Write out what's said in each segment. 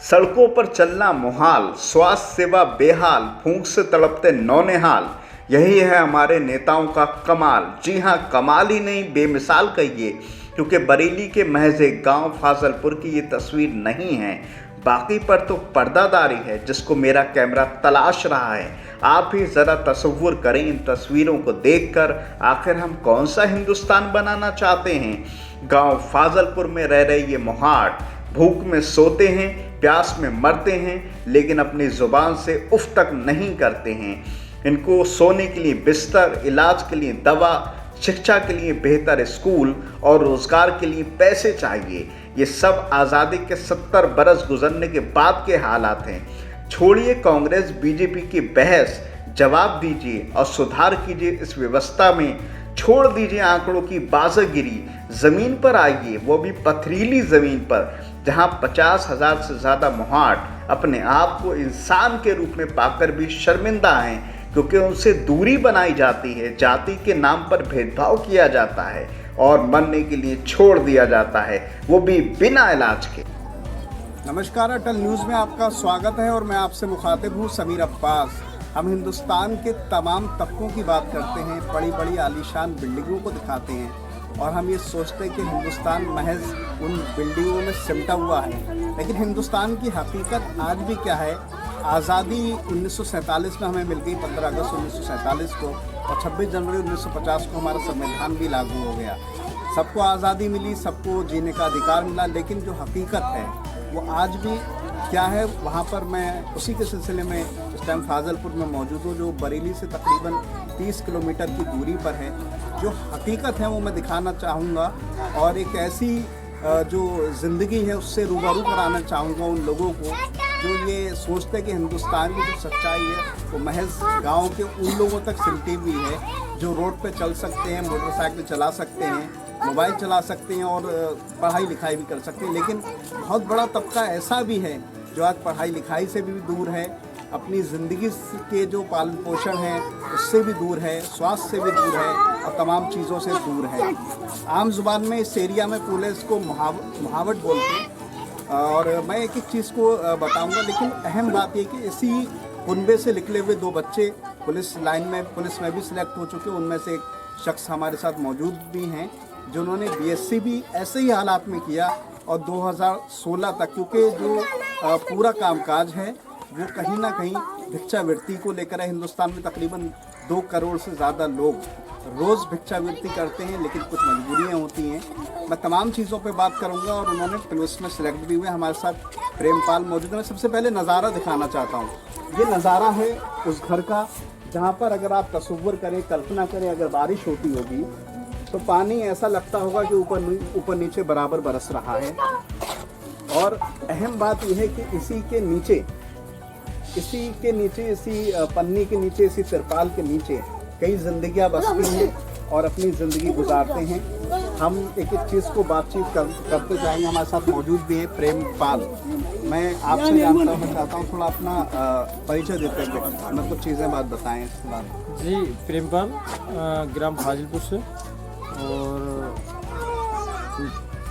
सड़कों पर चलना मुहाल, स्वास्थ्य सेवा बेहाल, भूख से तड़पते नौनिहाल। यही है हमारे नेताओं का कमाल। जी हाँ, कमाल ही नहीं बेमिसाल कहिए, क्योंकि बरेली के महज एक गाँव फाजलपुर की ये तस्वीर नहीं है। बाकी पर तो पर्दादारी है जिसको मेरा कैमरा तलाश रहा है। आप ही ज़रा तसव्वुर करें इन तस्वीरों को देखकर, आखिर हम कौन सा हिंदुस्तान बनाना चाहते हैं। गांव फाजलपुर में रह रहे ये मोहाट भूख में सोते हैं, प्यास में मरते हैं, लेकिन अपनी ज़ुबान से उफ तक नहीं करते हैं। इनको सोने के लिए बिस्तर, इलाज के लिए दवा, शिक्षा के लिए बेहतर स्कूल और रोज़गार के लिए पैसे चाहिए। ये सब आज़ादी के 70 बरस गुजरने के बाद के हालात हैं। छोड़िए कांग्रेस बीजेपी की बहस, जवाब दीजिए और सुधार कीजिए इस व्यवस्था में। छोड़ दीजिए आंकड़ों की बाज़ागिरी, ज़मीन पर आइए, वो भी पथरीली ज़मीन पर, जहां 50,000 से ज़्यादा मोहाट अपने आप को इंसान के रूप में पाकर भी शर्मिंदा हैं, क्योंकि उनसे दूरी बनाई जाती है, जाति के नाम पर भेदभाव किया जाता है और मरने के लिए छोड़ दिया जाता है, वो भी बिना इलाज के। नमस्कार, अटल न्यूज़ में आपका स्वागत है और मैं आपसे मुखातिब हूँ समीर अब्बास। हम हिंदुस्तान के तमाम तबकों की बात करते हैं, बड़ी बड़ी आलीशान बिल्डिंगों को दिखाते हैं और हम ये सोचते हैं कि हिंदुस्तान महज उन बिल्डिंगों में सिमटा हुआ है। लेकिन हिंदुस्तान की हकीकत आज भी क्या है? आज़ादी 1947 में हमें मिल गई, 15 अगस्त 1947 को, और 26 जनवरी 1950 को हमारा संविधान भी लागू हो गया। सबको आज़ादी मिली, सबको जीने का अधिकार मिला, लेकिन जो हकीकत है वो आज भी क्या है, वहाँ पर मैं उसी के सिलसिले में इस टाइम फाजलपुर में मौजूद हूँ, जो बरेली से तकरीबन 30 किलोमीटर की दूरी पर है। जो हकीकत है वो मैं दिखाना चाहूँगा और एक ऐसी जो ज़िंदगी है उससे रूबरू कराना चाहूँगा उन लोगों को जो ये सोचते हैं कि हिंदुस्तान की जो सच्चाई है वो महज गांव के उन लोगों तक सिमटी हुई है जो रोड पे चल सकते हैं, मोटरसाइकिल चला सकते हैं, मोबाइल चला सकते हैं और पढ़ाई लिखाई भी कर सकते हैं। लेकिन बहुत बड़ा तबका ऐसा भी है जो आज पढ़ाई लिखाई से भी दूर है, अपनी ज़िंदगी के जो पालन पोषण है उससे भी दूर है, स्वास्थ्य से भी दूर है और तमाम चीज़ों से दूर है। आम जुबान में इस एरिया में पुलिस को मुहावट बोलते हैं और मैं एक एक चीज़ को बताऊंगा। लेकिन अहम बात यह कि इसी कुनबे से निकले हुए 2 बच्चे पुलिस लाइन में, पुलिस में भी सिलेक्ट हो चुके। उनमें से एक शख्स हमारे साथ मौजूद भी हैं जिन्होंने बीएससी भी ऐसे ही हालात में किया और 2016 तक, क्योंकि जो पूरा कामकाज है वो कहीं ना कहीं भिक्षावृत्ति को लेकर है। हिंदुस्तान में तकरीबन 2 करोड़ से ज़्यादा लोग रोज़ भिक्षावृत्ति करते हैं, लेकिन कुछ मजबूरियाँ होती हैं। मैं तमाम चीज़ों पे बात करूँगा और उन्होंने पुलिस में सिलेक्ट भी हुए। हमारे साथ प्रेमपाल मौजूद है। मैं सबसे पहले नज़ारा दिखाना चाहता हूँ। ये नज़ारा है उस घर का जहाँ पर अगर आप तसव्वुर करें, कल्पना करें, अगर बारिश होती होगी तो पानी ऐसा लगता होगा कि ऊपर नीचे बराबर बरस रहा है। और अहम बात यह है कि इसी के नीचे, इसी पन्नी के नीचे, इसी तिरपाल के नीचे कई जिंदगियां बसती हैं और अपनी ज़िंदगी गुजारते हैं। हम एक एक चीज़ को बातचीत करते जाएंगे। हमारे साथ मौजूद भी है प्रेमपाल। मैं आपसे जानना चाहता हूँ, थोड़ा अपना परिचय देते हैं, हमें कुछ चीज़ें बात बताएं इसके बाद। जी, प्रेमपाल, ग्राम फाजिलपुर से, और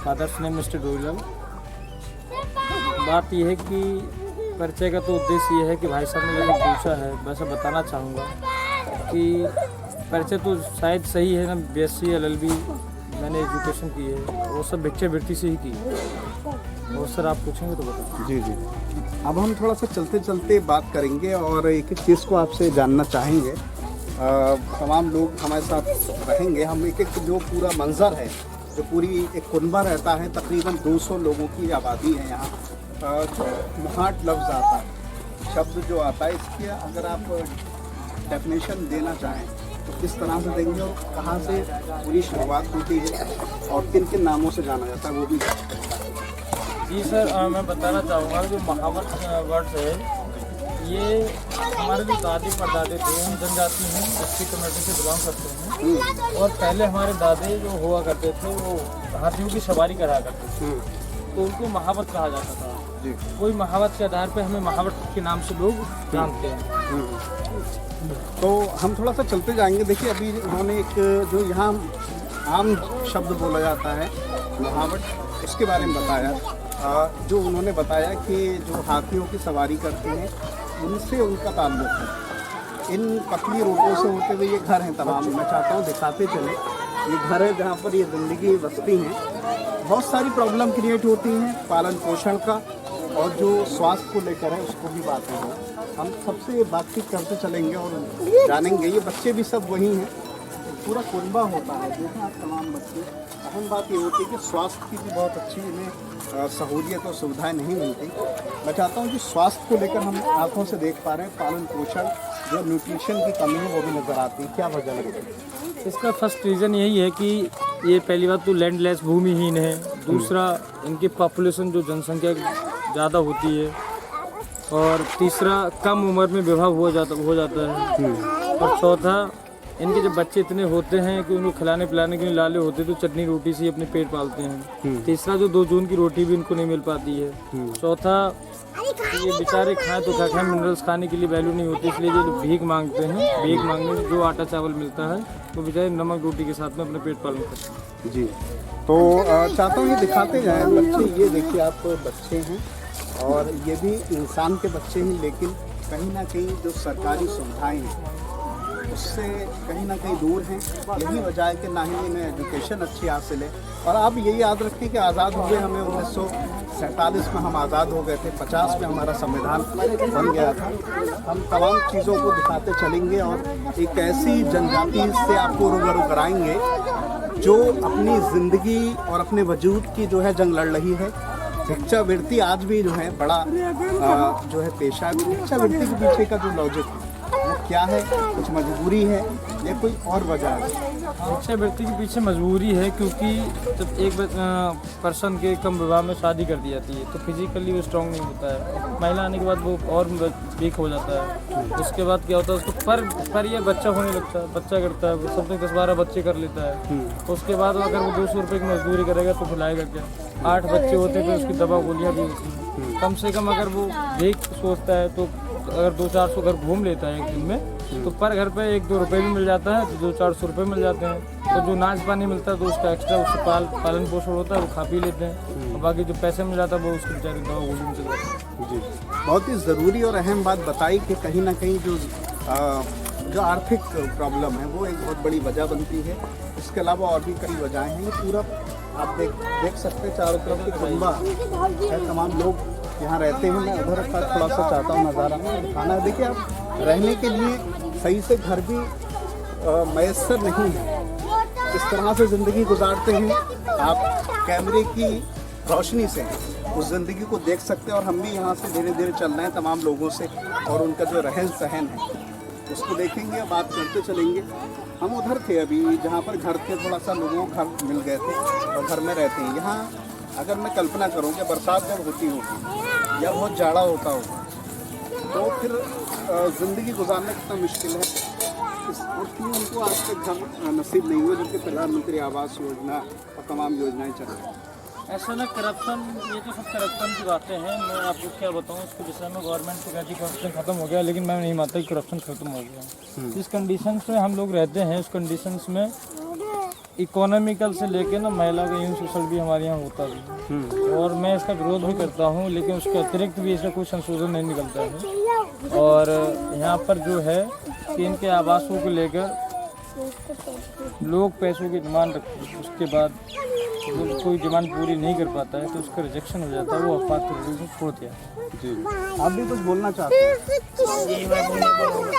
फादर्स नेम मिस्टर डोरीलाल। बात यह है कि परिचय का तो उद्देश्य ये है कि भाई साहब ने जो पूछा है वैसे बताना चाहूँगा कि परिचय तो शायद सही है ना। बीएससी एलएलबी मैंने एजुकेशन की है, वो सब भिक्षावृत्ति से ही की है। और सर आप पूछेंगे तो बताओ। जी। अब हम थोड़ा सा चलते चलते बात करेंगे और एक एक चीज़ को आपसे जानना चाहेंगे। तमाम लोग हमारे साथ रहेंगे। हम एक एक जो पूरा मंजर है, जो पूरी एक कुनबा रहता है, तकरीबन 200 लोगों की आबादी है यहाँ। मोहाट लफ्ज़ आता है, शब्द जो आता है, इसकी अगर आप डेफिनेशन देना चाहें तो किस तरह से देंगे और कहाँ से पूरी शुरुआत होती है और किन किन नामों से जाना जाता है वो भी। जी सर, मैं बताना चाहूँगा जो महावत वर्ड्स है, ये हमारे जो दादी परदादे थे, हम जनजाति हैं, एसटी कम्युनिटी से बिलोंग करते हैं। और पहले हमारे दादे जो हुआ करते थे वो हाथियों की सवारी करा करते थे, तो उनको महावत कहा जाता था। कोई महावत के आधार पर हमें महावत के नाम से लोग जानते हैं। तो हम थोड़ा सा चलते जाएंगे। देखिए, अभी उन्होंने एक जो यहाँ आम शब्द बोला जाता है महावत, उसके बारे में बताया। जो उन्होंने बताया कि जो हाथियों की सवारी करते हैं उनसे उनका ताल्लुक है। इन पतली रोडों से होते हुए ये घर हैं तमाम, मैं चाहता हूँ दिखाते चले। ये घर है जहाँ पर ये ज़िंदगी बसती हैं। बहुत सारी प्रॉब्लम क्रिएट होती हैं पालन पोषण का, और जो स्वास्थ्य को लेकर है उसको भी बातें हो। हम सबसे बातचीत करते चलेंगे और जानेंगे। ये बच्चे भी सब वही हैं, पूरा कुनबा होता है। देखें आप तमाम बच्चे। अहम बात ये होती है कि स्वास्थ्य की भी बहुत अच्छी इन्हें सहूलियत और सुविधाएं नहीं मिलती। मैं चाहता हूँ कि स्वास्थ्य को लेकर हम आंखों से देख पा रहे हैं, पालन पोषण जो न्यूट्रिशन की कमी है वो भी नज़र आती है। क्या वजह लगती है? इसका फर्स्ट रीज़न यही है कि ये पहली बात तो लैंडलेस भूमिहीन है, दूसरा इनकी पॉपुलेशन जो जनसंख्या ज़्यादा होती है, और तीसरा कम उम्र में विवाह हो जाता है, और चौथा इनके जब बच्चे इतने होते हैं कि उनको खिलाने पिलाने के लिए लाले होते तो चटनी रोटी से ही अपने पेट पालते हैं। तीसरा जो 2 जून की रोटी भी इनको नहीं मिल पाती है। चौथा ये बेचारे खाएं तो खाएं, मिनरल्स खाने के लिए वैल्यू नहीं होती, इसलिए जो भीख मांगते हैं, भीख मांगने में जो आटा चावल मिलता है तो बेचारे नमक रोटी के साथ में अपना पेट पालन करते हैं। जी, तो चाहता हूँ ये दिखाते जाएँ बच्चे। ये देखिए आप बच्चे हैं और ये भी इंसान के बच्चे हैं, लेकिन कहीं ना कहीं जो सरकारी सुविधाएँ हैं उससे कहीं ना कहीं दूर हैं। यही वजह है कि ना ही इन्हें एजुकेशन अच्छी हासिल है। और आप यही याद रखें कि आज़ाद हुए हमें 1947 में हम आज़ाद हो गए थे, 50 में हमारा संविधान बन गया था। हम तमाम चीज़ों को दिखाते चलेंगे और एक ऐसी जनजाति से आपको रूबरू कराएंगे जो अपनी ज़िंदगी और अपने वजूद की जो है जंग लड़ रही है। भिक्षावृत्ति आज भी जो है बड़ा जो है पेशा है। भिक्षावृत्ति के पीछे का जो लॉजिक वो क्या है? कुछ मजबूरी है या कोई और वजह है? भिक्षावृत्ति के पीछे मजबूरी है, क्योंकि जब एक पर्सन के कम विवाह में शादी कर दी जाती है तो फिजिकली वो स्ट्रांग नहीं होता है। महिला आने के बाद वो और वीक हो जाता है। उसके बाद क्या होता है, उसको पर ये बच्चा होने लगता है, बच्चा करता है, वो सब 10-12 बच्चे कर लेता है। उसके बाद अगर वो 200 रुपये की मजदूरी करेगा तो खिलाएगा क्या? 8 बच्चे होते तो उसकी दवा गोलियाँ भी होती हैं। कम से कम अगर वो भीख सोचता है तो अगर 200-400 घर घूम लेता है एक दिन में तो पर घर पे 1-2 रुपये भी मिल जाता है, तो 200-400 रुपये मिल जाते हैं। तो जो नाच पानी मिलता है तो उसका एक्स्ट्रा उससे पालन पोषण होता है, वो खा पी लेते हैं, और बाकी जो पैसे मिल जाता है वो उसके बेचारे दवा गोली में चल जाता है। जी, बहुत ही ज़रूरी और अहम बात बताई कि कहीं ना कहीं जो आर्थिक प्रॉब्लम है वो एक बहुत बड़ी वजह बनती है। इसके अलावा और भी कई वजहें हैं। ये पूरा आप देख सकते हैं चारों तरफ की कुनबा है, तमाम लोग यहाँ रहते हैं। मैं उधर का थोड़ा सा चाहता हूँ नज़ारा दिखाना। देखिए आप रहने के लिए सही से घर भी मैसर नहीं है। इस तरह से ज़िंदगी गुजारते हैं। आप कैमरे की रोशनी से उस ज़िंदगी को देख सकते हैं, और हम भी यहाँ से धीरे धीरे चल रहे हैं तमाम लोगों से, और उनका जो रहन सहन है उसको देखेंगे, बात करते चलेंगे। हम उधर थे अभी जहाँ पर घर थे, थोड़ा सा लोगों को घर मिल गए थे और घर में रहते हैं। यहाँ अगर मैं कल्पना करूँ कि बरसात जब होती होगी या बहुत जाड़ा होता होगा तो फिर ज़िंदगी गुजारना कितना मुश्किल है। इसलिए उनको आज तक घर नसीब नहीं हुआ, जबकि प्रधानमंत्री आवास योजना और तमाम योजनाएं चल रही हैं। ऐसा ना करप्शन, ये तो सब करप्शन की बातें हैं। मैं आपको क्या बताऊं, इसके विषय में गवर्नमेंट तो कहती है करप्शन खत्म हो गया, लेकिन मैं नहीं मानता कि करप्शन खत्म हो गया। जिस कंडीशंस में हम लोग रहते हैं उस कंडीशंस में इकोनॉमिकल से लेके ना महिला का यूँ सोशल भी हमारे यहाँ होता भी, और मैं इसका विरोध भी करता हूँ, लेकिन उसके अतिरिक्त भी इसका कोई संशोधन नहीं निकलता है। और यहाँ पर जो है कि इनके आवासों को लेकर लोग पैसों की डिमांड रखते हैं, उसके बाद जब कोई डिमांड पूरी नहीं कर पाता है तो उसका रिजेक्शन हो जाता है, वो अफवाह को छोड़ दिया। जी, आप भी कुछ बोलना चाहते हैं? जी, मैं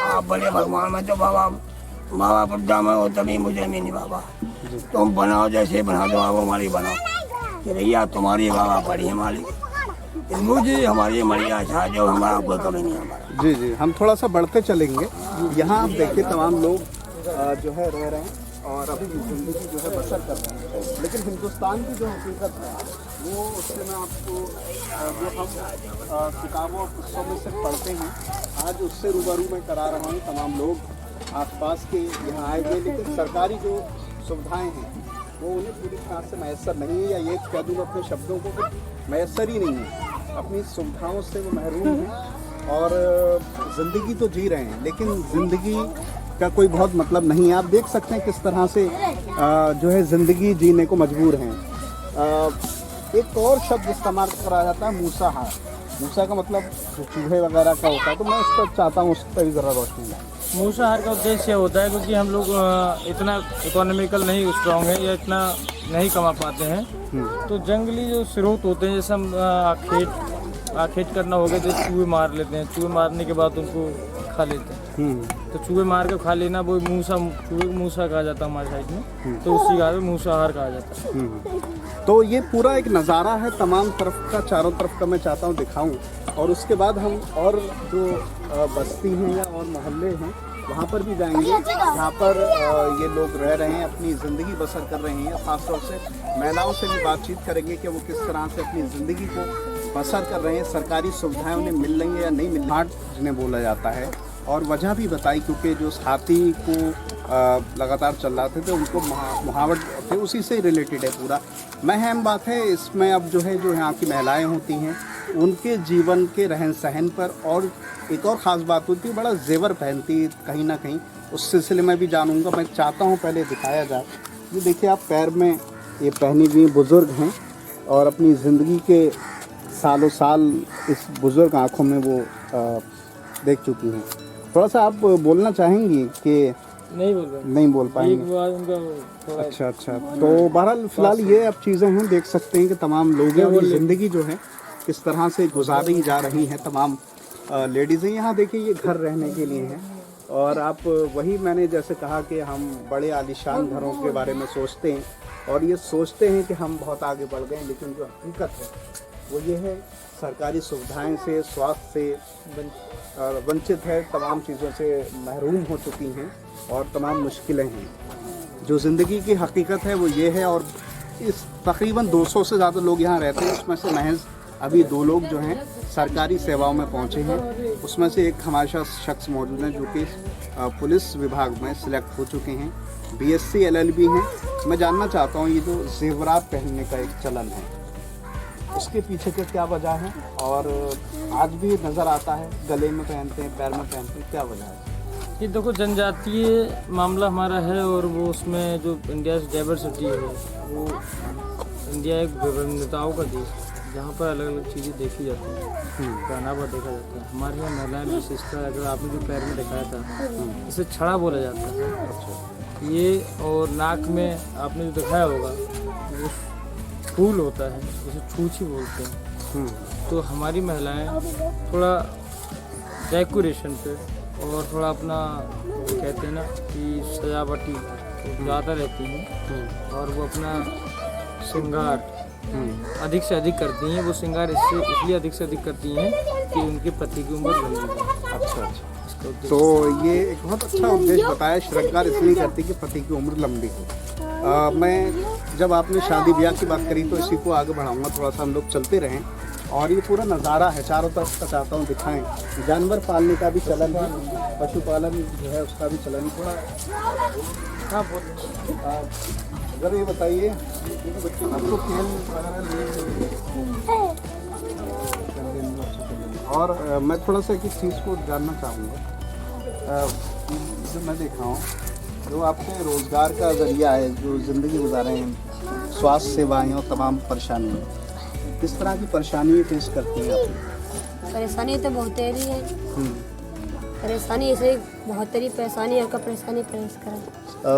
आप बोले भगवान, मैं तो बाबा बुढ़ा में हो तभी मुझे नहीं बाबा, तुम बनाओ जैसे बना दो आप हमारी बनाओ कि भैया तुम्हारी बाबा पड़ी हमारी, मुझे हमारी मरिया छा जो हमारा कोई कमी नहीं हमारा। जी जी, हम थोड़ा सा बढ़ते चलेंगे। यहाँ आप देखिए तमाम लोग जो है रह रहे हैं और अपनी ज़िंदगी जो है बसर कर रहे हैं, लेकिन हिंदुस्तान की जो हकीकत है वो उससे मैं आपको जो हम किताबों और पुस्तकों में से पढ़ते हैं आज उससे रूबरू मैं करा रहा हूँ। तमाम लोग आसपास के यहाँ आए हुए, लेकिन सरकारी जो सुविधाएं हैं वो उन्हें पूरी तरह से मैसर नहीं है, या ये कह दूँ अपने शब्दों को मैसर ही नहीं है। अपनी सुविधाओं से वो महरूम हैं और ज़िंदगी तो जी रहे हैं, लेकिन ज़िंदगी का कोई बहुत मतलब नहीं है। आप देख सकते हैं किस तरह से जो है ज़िंदगी जीने को मजबूर हैं। एक और शब्द इस्तेमाल करा जाता है मूसाहार। मूसा का मतलब जो चूहे वगैरह का होता है, तो मैं उस पर चाहता हूँ उस पर भी ज़रा रोशनी डालें। मूसाहार का उद्देश्य होता है क्योंकि हम लोग इतना इकोनॉमिकल नहीं स्ट्रॉन्ग है या इतना नहीं कमा पाते हैं, तो जंगली जो स्रोत होते हैं, जैसे हम आखेट करना हो गया तो चूहे मार लेते हैं, चूहे मारने के बाद उनको खा लेते हैं, तो चूहे मार के खा लेना वो मूसा कहा जाता है हमारे साइड में, तो उसी का मूसाहार कहा जाता है। तो ये पूरा एक नज़ारा है तमाम तरफ का, चारों तरफ का मैं चाहता हूँ दिखाऊं, और उसके बाद हम और जो बस्ती हैं या और मोहल्ले हैं वहाँ पर भी जाएंगे जहाँ पर ये लोग रह रहे हैं, अपनी ज़िंदगी बसर कर रहे हैं। ख़ासतौर से महिलाओं से भी बातचीत करेंगे कि वो किस तरह से अपनी ज़िंदगी को बसर कर रहे हैं, सरकारी सुविधाएं उन्हें मिल रही हैं या नहीं मिल रही, जिन्हें बोला जाता है। और वजह भी बताई क्योंकि जो हाथी को लगातार चल रहे थे तो उनको मुहावट थे, उसी से रिलेटेड है पूरा। मैं अहम बात है इसमें अब जो है जो यहाँ की महिलाएं होती हैं उनके जीवन के रहन सहन पर, और एक और ख़ास बात होती है बड़ा जेवर पहनती कहीं ना कहीं, उस सिलसिले में भी जानूँगा। मैं चाहता हूँ पहले दिखाया जाए। ये देखिए आप पैर में ये पहनी हुई बुज़ुर्ग हैं और अपनी ज़िंदगी के सालों साल इस बुज़ुर्ग आँखों में वो देख चुकी हैं। थोड़ा सा आप बोलना चाहेंगी कि नहीं बोल पाएंगे? अच्छा, तो बहरहाल फ़िलहाल ये अब चीज़ें हैं, देख सकते हैं कि तमाम लोगों की ज़िंदगी जो है किस तरह से गुजारी जा रही है। तमाम लेडीज़ें यहाँ देखिए ये घर रहने के लिए हैं, और आप वही मैंने जैसे कहा कि हम बड़े आलीशान घरों के बारे में सोचते हैं और ये सोचते हैं कि हम बहुत आगे बढ़ गए, लेकिन जो हकीकत है वो ये है सरकारी सुविधाएं से, स्वास्थ्य से वंचित है, तमाम चीज़ों से महरूम हो चुकी हैं और तमाम मुश्किलें हैं। जो ज़िंदगी की हकीकत है वो ये है। और इस तकरीबन 200 से ज़्यादा लोग यहाँ रहते हैं, उसमें से महज अभी 2 लोग जो हैं सरकारी सेवाओं में पहुँचे हैं। उसमें से एक हमारे साथ शख्स मौजूद हैं जो कि पुलिस विभाग में सिलेक्ट हो चुके हैं, BSc LLB हैं। मैं जानना चाहता हूँ ये जो जेवरात पहनने का एक चलन है उसके पीछे का क्या वजह है, और आज भी नज़र आता है गले में पहनते हैं, पैर में पहनते हैं, क्या वजह है? ये देखो जनजातीय मामला हमारा है, और वो उसमें जो इंडिया डाइवर्सिटी है, वो इंडिया एक विभिन्नताओं का देश है जहाँ पर अलग अलग चीज़ें देखी जाती हैं, पहनावा देखा जाता है। हमारे यहाँ महिलाएं विशेषता, अगर आपने जो पैर में दिखाया था इसे छड़ा बोला जाता है ये, और नाक में आपने जो दिखाया होगा वो फूल होता है, जिसे छूछी बोलते हैं। तो हमारी महिलाएं थोड़ा डेकोरेशन पे और थोड़ा अपना कहते हैं ना कि सजावटी ज़्यादा रहती हैं, और वो अपना श्रृंगार अधिक से अधिक करती हैं। वो श्रृंगार इसलिए अधिक से अधिक करती हैं कि उनके पति की उम्र लंबी है। अच्छा, तो ये एक बहुत अच्छा उद्देश्य बताया, श्रृंगार इसलिए करती कि पति की उम्र लंबी हो। मैं जब आपने शादी ब्याह की बात करी तो इसी को आगे बढ़ाऊंगा, थोड़ा सा हम लोग चलते रहें। और ये पूरा नज़ारा है चारों तरफ का, चाहता हूँ दिखाएं। जानवर पालने का भी चलन है, पशुपालन जो है उसका भी चलन थोड़ा। हाँ, अगर ये बताइए आपको खेल और मैं थोड़ा सा किस चीज़ को जानना चाहूँगा, जो मैं देखा हूँ जो आपके रोज़गार का ज़रिया है, जो ज़िंदगी गुजारे हैं, स्वास्थ्य सेवाएं और तमाम परेशानियाँ, किस तरह की परेशानी फेस करती हैं आप? परेशानी तो बहुत तेरी है, परेशानी ऐसे बहुत तेरी परेशानी है, परेशानी फेस करें।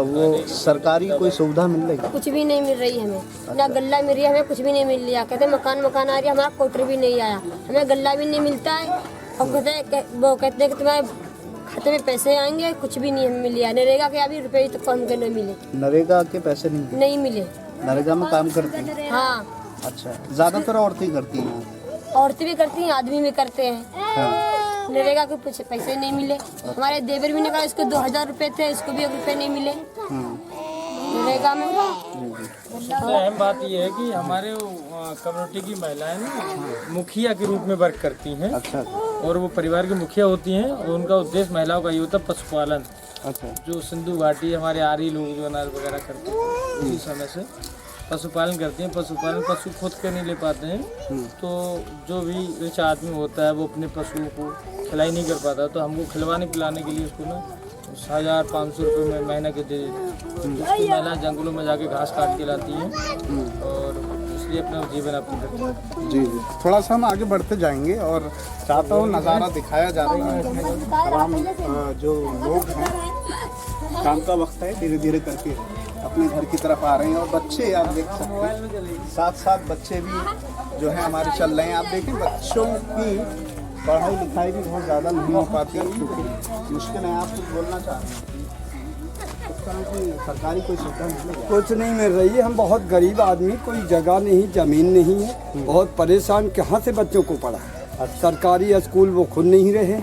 वो सरकारी कोई सुविधा मिल रही है? कुछ भी नहीं मिल रही हमें, ना गल्ला मिल रही है, हमें कुछ भी नहीं मिल रहा। कहते मकान आ रही है, हमारा कोटर भी नहीं आया, हमें गल्ला भी नहीं मिलता है। और कहते हैं कि तुम्हारे खाते में पैसे आएंगे, कुछ भी नहीं हमें मिल रहा। नरेगा के अभी रुपये तो कम के नहीं मिले। नरेगा के पैसे नहीं मिले। नरेगा में काम करते हैं? हाँ। अच्छा, ज़्यादातर औरतें करती हैं? औरतें भी करती हैं, आदमी भी करते हैं। हाँ। नरेगा के कुछ पैसे नहीं मिले। हमारे देवर भी ने कहा इसको 2000 रुपये थे, इसको भी 1 रुपये नहीं मिले नरेगा में। सबसे अहम बात यह है कि हमारे कम्युनिटी की महिलाएं ना मुखिया के रूप में वर्क करती हैं। अच्छा। और वो परिवार की मुखिया होती हैं, और उनका उद्देश्य महिलाओं का ये होता है पशुपालन। अच्छा। जो सिंधु घाटी हमारे आरी लोग जो अनाज वगैरह करते हैं उसी समय से पशुपालन करती हैं। पशुपालन पशु खुद के नहीं ले पाते हैं, तो जो भी रिच आदमी होता है वो अपने पशुओं को खिलाई नहीं कर पाता, तो हमको खिलवाने पिलाने के लिए उसको ना 1500 रुपये में महीना के दे देते हैं। उसकी महिला जंगलों में जाके घास काट के लाती हैं और इसलिए अपना जीवन यापन करते हैं। जी जी, थोड़ा सा हम आगे बढ़ते जाएंगे और चाहता हूँ नज़ारा दिखाया जा रहा है। तमाम जो लोग हैं, शाम का वक्त है, धीरे धीरे करके अपने घर की तरफ आ रहे हैं और बच्चे आप देख सकते हैं, साथ साथ बच्चे भी जो है हमारे चल रहे हैं। आप देखें बच्चों की पढ़ाई लिखाई भी बहुत ज़्यादा नहीं हो पाती है क्योंकि मुश्किल है। आप कुछ बोलना चाह रहे हैं? इस तरह की सरकारी कोई सुविधा नहीं है? कुछ नहीं मिल रही है। हम बहुत गरीब आदमी, कोई जगह नहीं, जमीन नहीं है, बहुत परेशान। कहाँ से बच्चों को पढ़ा? सरकारी स्कूल वो खुद नहीं रहे।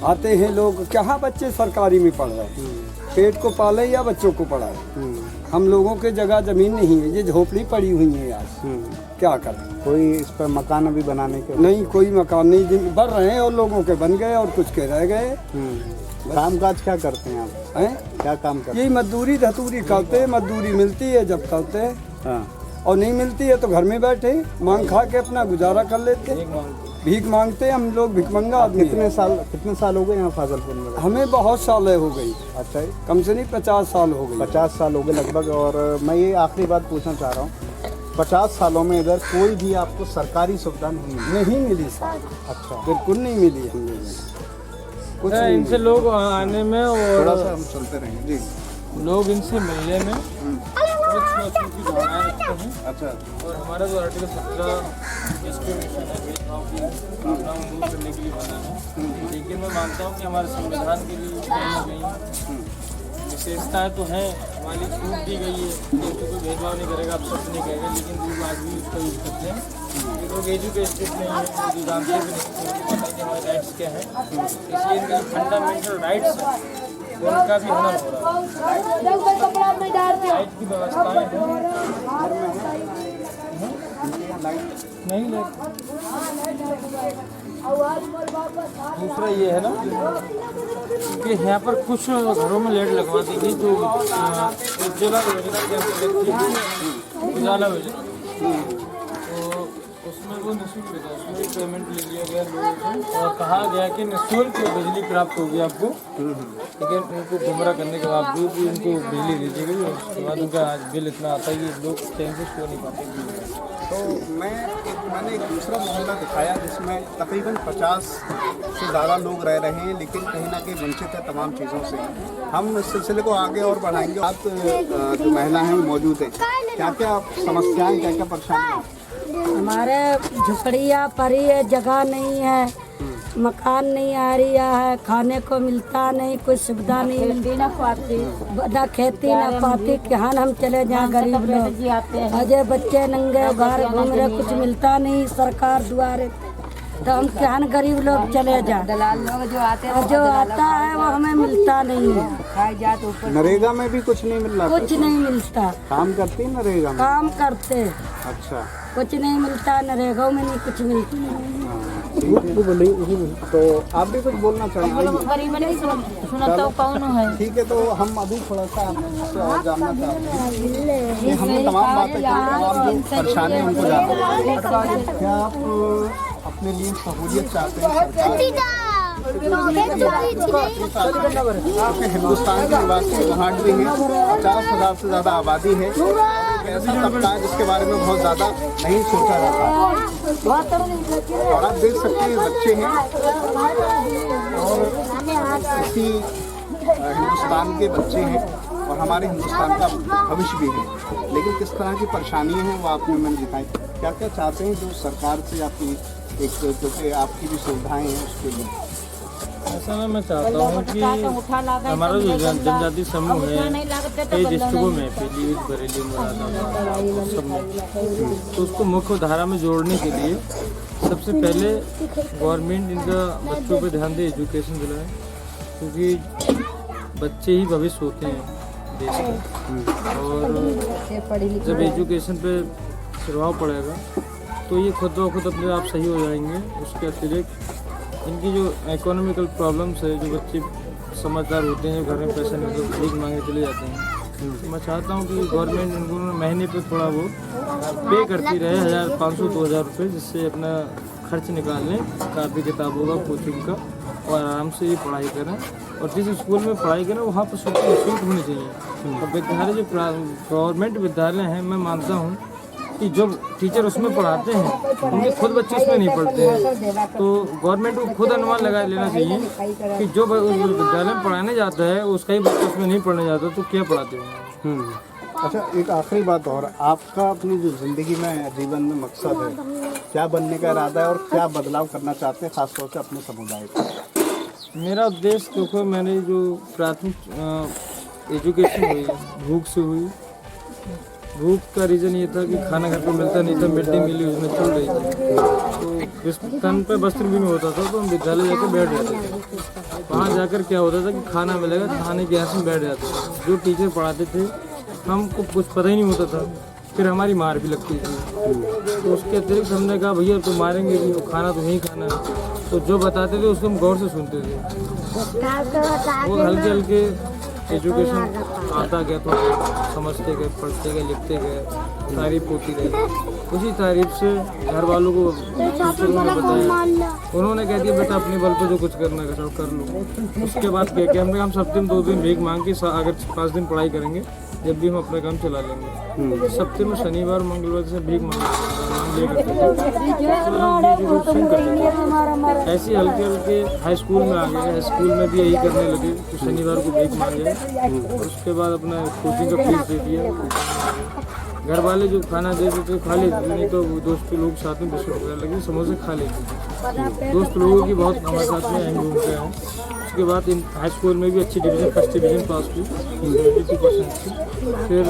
आते हैं लोग, कहाँ बच्चे सरकारी में पढ़ रहे हैं? पेट को पाले या बच्चों को पढ़ाए? हम लोगों के जगह जमीन नहीं है, ये झोपड़ी पड़ी हुई है आज। क्या करें? कोई इस पर मकान अभी बनाने के नहीं, कोई मकान नहीं। जिन बन रहे हैं और लोगों के बन गए और कुछ के रह गए। काम काज क्या करते हैं आप? हैं? क्या काम करते यही मजदूरी धतूरी करते हैं। मजदूरी मिलती है जब करते हैं, हैं? और नहीं मिलती है तो घर में बैठे मांग खा के अपना गुजारा कर लेते हैं। भीख मांगते हैं हम लोग, भिखमंगा आदमी हैं। कितने साल हो गए यहाँ फाजलपुर में? हमें बहुत साल हो गई, अच्छा, कम से नहीं 50 साल हो गई। 50 साल हो गए लगभग। और मैं ये आखिरी बात पूछना चाह रहा हूँ, 50 सालों में इधर कोई भी आपको सरकारी सुविधा नहीं मिली सर। अच्छा, बिल्कुल नहीं मिली हम लोगों को कुछ नहीं इनसे लोग आने में थोड़ा और सा हम चलते रहेंगे जी। लोग इनसे मिलने में बहुत छोटी भावनाएं रखते हैं। अच्छा, और हमारा जो आर्टिकल 17 डिस्क्रिमिनेशन है, भेदभाव की भावनाओं को दूर करने के लिए बना है। लेकिन मैं मानता हूँ कि हमारे संविधान के लिए कहीं ना कहीं विशेषताएँ तो हैं, हमारी छूट दी गई है कि कोई भेदभाव नहीं करेगा, आप सच नहीं कहेगा, लेकिन लोग आज भी उसका यूज करते हैं। ये लोग एजुकेटेड नहीं है, जो जानते भी नहीं, उनको पता कि हमारे राइट्स क्या हैं, इसलिए इनके फंडामेंटल राइट्स हैं उनका भी हनन हो रहा है। लाइट की व्यवस्थाएं नहीं लगती। दूसरा ये है ना कि यहाँ पर कुछ घरों में लाइट लगवा दी गई जो उज्ज्वला योजना के अंतर्गत उजाला योजना, तो उसमें वो निःशुल्क था, उसमें भी पेमेंट ले लिया गया लोगों से और कहा गया कि निःशुल्क बिजली प्राप्त होगी आपको। लेकिन उनको गुमराह करने के बावजूद भी उनको बिजली दी गई और उसके बाद उनका आज बिल इतना आता है कि लोग टाइम से सो नहीं पाते। तो मैंने एक दूसरा मोहल्ला दिखाया जिसमें तकरीबन 50 से ज़्यादा लोग रह रहे हैं, लेकिन कहीं ना कहीं वंचित है तमाम चीज़ों से। हम इस सिलसिले को आगे और बढ़ाएंगे। आप जो महिला हैं मौजूद है, क्या क्या समस्याएं, क्या क्या परेशानियाँ? हमारे झुपड़ियाँ पड़ी है, जगह नहीं है, मकान नहीं आ रहा है, खाने को मिलता नहीं, कोई सुविधा नहीं मिलती, ना खेती ना पाती। कहाँ हम चले जाएं गरीब लोग? अजय बच्चे नंगे घर घूम रहे, कुछ मिलता नहीं सरकार द्वारे, तो हम क्या गरीब लोग चले जाए? दलाल लोग जो आते हैं, जो आता है वो हमें मिलता नहीं है। नरेगा में भी कुछ नहीं मिल रहा? कुछ नहीं मिलता। काम करती है नरेगा में? काम करते, अच्छा, कुछ नहीं मिलता। नरेगा में नहीं कुछ मिलता। तो आप भी कुछ बोलना चाहेंगे? सुना तो कौन है? ठीक है, तो हम अभी थोड़ा सा आपसे और जानना चाहते हैं कि हमने तमाम बातें की, तमाम जो परेशानी है उनको जानना। क्या आप अपने लिए सहूलियत चाहते हैं? आपके हिंदुस्तान के निवासी वहाँ भी हैं, 50,000 से ज़्यादा आबादी है। ऐसा तबका है जिसके बारे में बहुत ज़्यादा नहीं सोचा जाता। और आप देख सकते हैं बच्चे हैं और इसी हिंदुस्तान के बच्चे हैं और हमारे हिंदुस्तान का भविष्य भी है। लेकिन किस तरह की परेशानियाँ हैं वो आपने मैंने दिखाई। क्या क्या चाहते हैं जो सरकार से आपकी एक क्योंकि आपकी भी सुविधाएं हैं उसके लिए? ऐसा मैं चाहता हूँ कि हमारा जो जनजाति समूह है कई डिस्ट्रिक्टों में, पीलीभीत, बरेली, मुरादाबाद सब में, तो उसको मुख्य धारा में जोड़ने के लिए सबसे पहले गवर्नमेंट इनका बच्चों पे ध्यान दे, एजुकेशन दिलाए, क्योंकि बच्चे ही भविष्य होते हैं देश के। और जब एजुकेशन पे प्रभाव पड़ेगा तो ये खुद ब खुद अपने आप सही हो जाएंगे। उसके अतिरिक्त इनकी जो इकोनॉमिकल प्रॉब्लम्स है, जो बच्चे समझदार होते हैं, घर में पैसा नहीं तो भीख मांगे चले जाते हैं, तो मैं चाहता हूँ कि गवर्नमेंट इनको महीने पे थोड़ा वो पे करती रहे, 1,500-2,000 रुपये, जिससे अपना खर्च निकाल लें कापी किताबों का, कोचिंग का, और आराम से ये पढ़ाई करें। और जिस स्कूल में पढ़ाई करें वहाँ पर निःशुल्क होनी चाहिए। और विद्यालय जो गवर्नमेंट विद्यालय हैं, मैं मानता हूँ कि जो टीचर उसमें पढ़ाते हैं उनके खुद बच्चे उसमें नहीं पढ़ते हैं। तो गवर्नमेंट को खुद अनुमान लगा लेना चाहिए कि जो उस विद्यालय में पढ़ाने जाता है उसका ही बच्चा उसमें नहीं पढ़ने जाता तो क्या पढ़ाते हैं। अच्छा, एक आखिरी बात और, आपका अपनी जो ज़िंदगी में जीवन में मकसद है, क्या बनने का इरादा है और क्या बदलाव करना चाहते हैं खासतौर से अपने समुदाय को? मेरा उद्देश्य देखो, मैंने जो प्राथमिक एजुकेशन हुई भूख से हुई, भूख का रीज़न ये था कि खाना घर पर मिलता नहीं था, मिड डे मील योजना चल रही थी, तो तन पे वस्त्र भी नहीं होता था, तो हम विद्यालय जाकर बैठ जाते थे। वहाँ जाकर क्या होता था कि खाना मिलेगा, खाने के यहाँ से बैठ जाते थे। जो टीचर पढ़ाते थे हमको कुछ पता ही नहीं होता था, फिर हमारी मार भी लगती थी। तो उसके अतिरिक्त हमने कहा भैया तो मारेंगे भी, खाना तो नहीं खाना है। तो जो बताते थे उसको हम गौर से सुनते थे, वो हल्के हल्के एजुकेशन आता गया, तो समझते गए, पढ़ते गए, लिखते गए, तारीफ होती रही। उसी तारीफ से घर वालों को टीचरों ने बताया, उन्होंने कह दिया बेटा अपने बल पे जो कुछ करना है सब कर लो। उसके बाद क्या किया हमने, हम सप्ताह में 2 दिन भीख मांग के अगर 5 दिन पढ़ाई करेंगे जब भी हम अपना काम चला लेंगे। सप्ताह में शनिवार मंगलवार से भीख मांग ऐसे हल्के हल्के हाई स्कूल में आ गए। हाई स्कूल में भी यही करने लगे कि शनिवार को भीख मांगे और उसके बाद अपना कोचिंग का फीस दे दिया। घर वाले जो खाना देते थे खा लेते, नहीं तो दोस्त लोग साथ में बिस्कुट वगैरह लगे समोसे खा लेते। दोस्त लोगों की बहुत हमारे साथ में अहम भूमिका है। उसके बाद हाई स्कूल में भी अच्छी डिवीज़न, फर्स्ट डिवीज़न पास की 82% की। फिर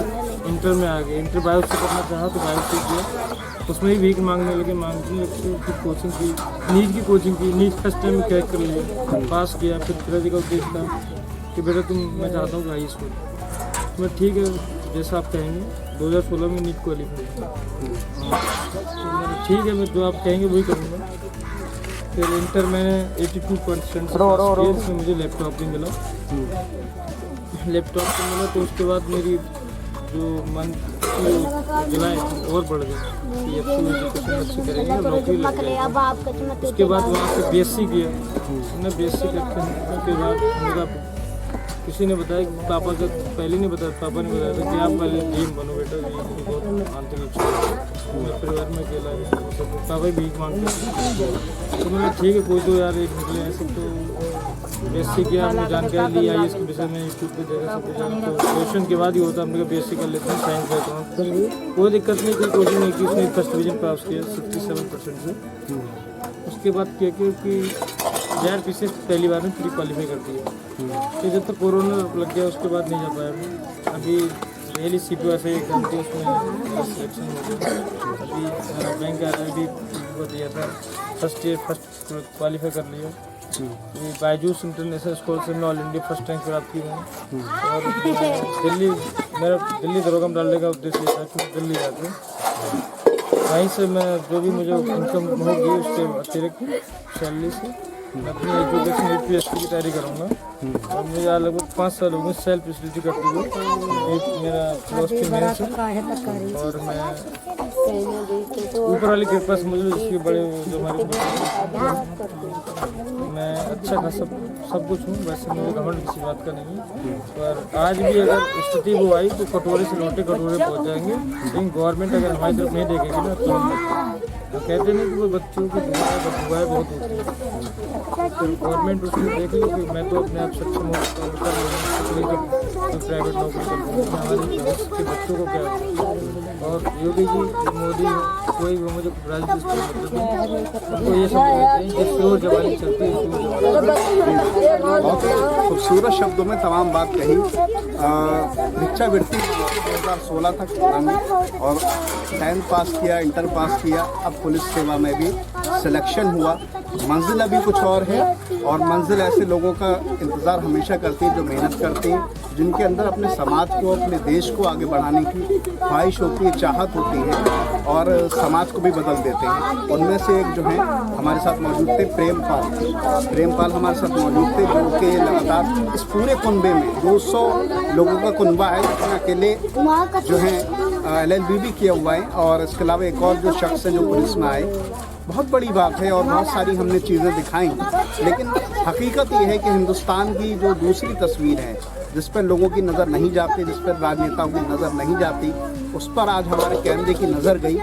इंटर में आ गए, इंटर बायो से करना चाहा तो बायो से किया, उसमें भी भीख मांगने लगे। फिर कोचिंग की, नीट की कोचिंग की, नीट फर्स्ट टाइम में क्रैक कर लिया, पास किया। फिर पिताजी का उद्देश्य था कि बेटा मैं चाहता हूँ कि हाई स्कूल। मैं ठीक है जैसा आप कहेंगे। 2016 में नीट क्वालिफाई किया, ठीक है मैं जो आप कहेंगे वही करूँगा। फिर इंटर मैंने 82% से मुझे लैपटॉप भी मिला। लैपटॉप भी मिला तो उसके बाद मेरी जो मन की जुलाई और बढ़ गई कि अब एजुकेशन अच्छी करेंगे, नौकरी लग जाएगी। उसके बाद वहाँ से BSc किया। मैंने BSc करने के बाद मेरा किसी ने बताया कि पापा का पहले नहीं बताया, पापा ने बताया था कि आप पहले डीएम बनो बेटा, ये बहुत आंतरिक मेरे परिवार में अकेला है, पापा ही भीख मांगते। तो मैंने ठीक है कोई तो यार एक निकले ऐसे। तो BSc किया, हमने जानकारी ली IAS के विषय में, यूट्यूब पे देखा सब कुछ। तो क्वेश्चन के बाद ही होता हमने कहा BSc कर लेते हैं, साइंस बैकग्राउंड कोई दिक्कत नहीं, कोई कोचिंग नहीं की। उसने फर्स्ट डिवीजन पास किया 67% से। उसके बाद क्या किया कि JRPC पहली बार में प्री क्वालिफाई कर दिया। फिर जब तक कोरोना लग गया उसके बाद नहीं जा पाया मैं। अभी डेली CPO से एग्जाम थी, उसमें सिलेक्शन हो गया। अभी बैंक RRB को दिया था, फर्स्ट क्वालिफाई कर लिया। बायजूस इंटरनेशनल स्कूल से मैं ऑल इंडिया फर्स्ट रैंक प्राप्त की मैंने। और मेरा दिल्ली दरोगा में डालने का उद्देश्य था कि दिल्ली जाकर वहीं से मैं जो भी मुझे इनकम होगी उसके अतिरिक्त सैलरी से मैं अपनी एजुकेशन UPSC की तैयारी करूँगा। और मुझे लगभग 5 साल हो गए सेल्फ स्टडी करते हुए। एक मेरा फिलोसफी मेंस है और मैं ऊपर वाली कृपा से मुझे इसके बड़े जो हमारे मैं अच्छा खासा सब कुछ हूँ। वैसे मुझे घमंड किसी बात का नहीं है, पर आज भी अगर स्थिति वो आई तो कटोरे से लौटे कटोरे पहुँच जाएंगे। लेकिन गवर्नमेंट अगर हमारी तरफ नहीं देखेगी ना तो कहते नहीं कि वो बच्चों की दुआएं बहुत होती है। तो गवर्नमेंट उसमें देख लो कि मैं तो अपने आप सक्षम हूँ तो प्राइवेट नौकरी करूँगा, हमारे के बच्चों को क्या। और योगी जी, मोदी, कोई भी मुझे राजनीति तो ये सब कहते हैं कि शोर जवानी चलती है। बहुत खूबसूरत शब्दों में तमाम बात कही। भिक्षावृत्ति 2016 तक और 10th पास किया, इंटर पास किया, अब पुलिस सेवा में भी सिलेक्शन हुआ। मंजिल अभी कुछ और है और मंजिल ऐसे लोगों का इंतज़ार हमेशा करती है जो मेहनत करते हैं, जिनके अंदर अपने समाज को, अपने देश को आगे बढ़ाने की ख्वाहिश होती है, चाहत होती है और समाज को भी बदल देते हैं। उनमें से एक जो है हमारे साथ मौजूद थे प्रेमपाल हमारे साथ मौजूद थे, जो कि लगातार इस पूरे कुनबे में 200 लोगों का कुनबा है, जिसमें अकेले जो है LLB भी किया हुआ है और इसके अलावा एक और जो शख्स है जो पुलिस में आए। बहुत बड़ी बात है और बहुत सारी हमने चीज़ें दिखाई, लेकिन हकीकत ये है कि हिंदुस्तान की जो दूसरी तस्वीर है जिस पर लोगों की नज़र नहीं जाती, जिस पर राजनेताओं की नज़र नहीं जाती, उस पर आज हमारे कैमरे की नज़र गई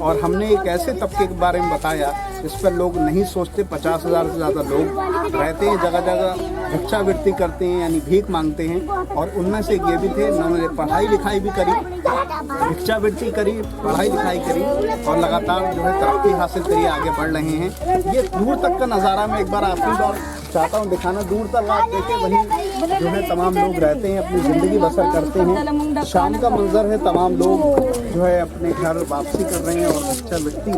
और हमने एक ऐसे तबके के बारे में बताया जिस पर लोग नहीं सोचते। 50,000 से ज़्यादा लोग रहते हैं, जगह जगह भिक्षावृत्ति करते हैं यानी भीख मांगते हैं। और उनमें से ये भी थे जिन्होंने पढ़ाई लिखाई भी करी, भिक्षावृत्ति करी, पढ़ाई लिखाई करी और लगातार जो है तरक्की हासिल करी, आगे बढ़ रहे हैं। ये दूर तक का नज़ारा मैं एक बार आखिरी बार चाहता हूँ दिखाना। दूर तक आप देखें, वहीं जो है तमाम लोग रहते हैं, अपनी ज़िंदगी बसर करते हैं। शाम का मंजर है, तमाम लोग जो है अपने घर वापसी कर रहे हैं और भिक्षावृत्ति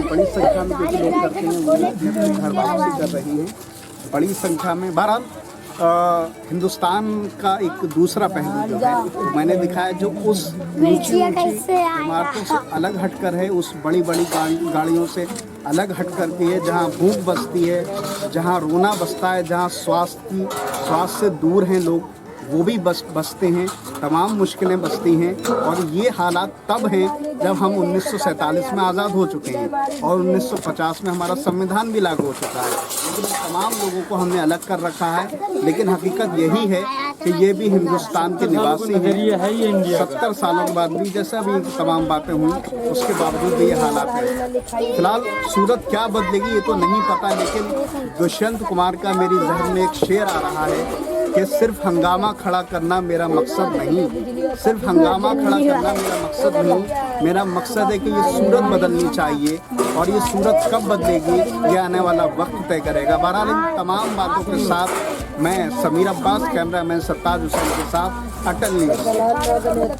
बड़ी संख्या में जो लोग करते हैं वो अपने घर वापसी कर रहे हैं बड़ी संख्या में। बहरहाल हिंदुस्तान का एक दूसरा पहलू जो है मैंने दिखाया, जो उस ऊंची इमारतों से अलग हटकर है, उस बड़ी बड़ी गाड़ियों से अलग हट कर के है, जहाँ भूख बसती है, जहाँ रोना बसता है, जहाँ स्वास्थ्य से दूर हैं लोग, वो भी बसते हैं, तमाम मुश्किलें बसती हैं। और ये हालात तब हैं जब हम 1947 में आज़ाद हो चुके हैं और 1950 में हमारा संविधान भी लागू हो चुका है, लेकिन तमाम लोगों को हमने अलग कर रखा है। लेकिन हकीकत यही है कि ये भी हिंदुस्तान के निवासी हैं। 70 सालों के बाद भी जैसे अभी तमाम बातें हुई, उसके बावजूद भी ये हालात है। फिलहाल सूरत क्या बदलेगी ये तो नहीं पता, लेकिन दुष्यंत कुमार का मेरी जहन में एक शेर आ रहा है कि सिर्फ हंगामा खड़ा करना मेरा मकसद नहीं, सिर्फ हंगामा खड़ा करना मेरा मकसद नहीं, मेरा मकसद है कि ये सूरत बदलनी चाहिए। और ये सूरत कब बदलेगी ये आने वाला वक्त तय करेगा। बहरहाल इन तमाम बातों के साथ मैं समीर अब्बास, कैमरामैन सरताज हुसैन के साथ अटल न्यूज़।